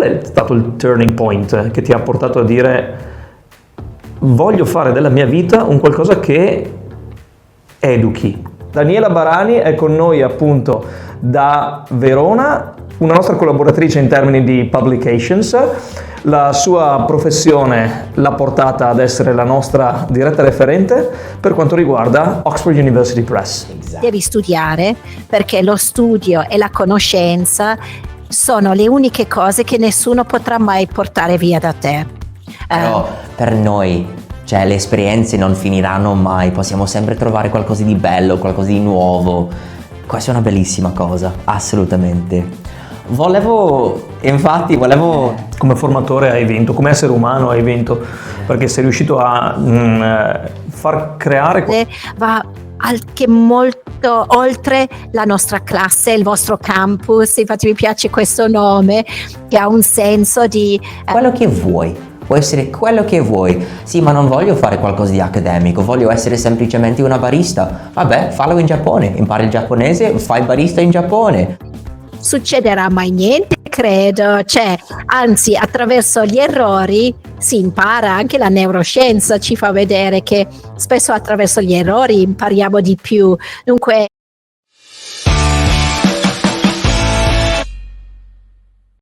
è stato il turning point che ti ha portato a dire voglio fare della mia vita un qualcosa che educhi? Daniela Barani è con noi appunto da Verona, una nostra collaboratrice in termini di publications. La sua professione l'ha portata ad essere la nostra diretta referente per quanto riguarda Oxford University Press. Devi studiare, perché lo studio e la conoscenza sono le uniche cose che nessuno potrà mai portare via da te. Però per noi, cioè, le esperienze non finiranno mai, possiamo sempre trovare qualcosa di bello, qualcosa di nuovo. Questa è una bellissima cosa, assolutamente. Volevo Come formatore hai vinto, come essere umano hai vinto, perché sei riuscito a far creare... Va anche molto oltre la nostra classe, il vostro campus, infatti mi piace questo nome, che ha un senso di... quello che vuoi. Può essere quello che vuoi. Sì, ma non voglio fare qualcosa di accademico, voglio essere semplicemente una barista. Vabbè, fallo in Giappone, impari il giapponese, fai barista in Giappone. Succederà mai niente, credo, anzi, attraverso gli errori si impara. Anche la neuroscienza ci fa vedere che spesso attraverso gli errori impariamo di più. Dunque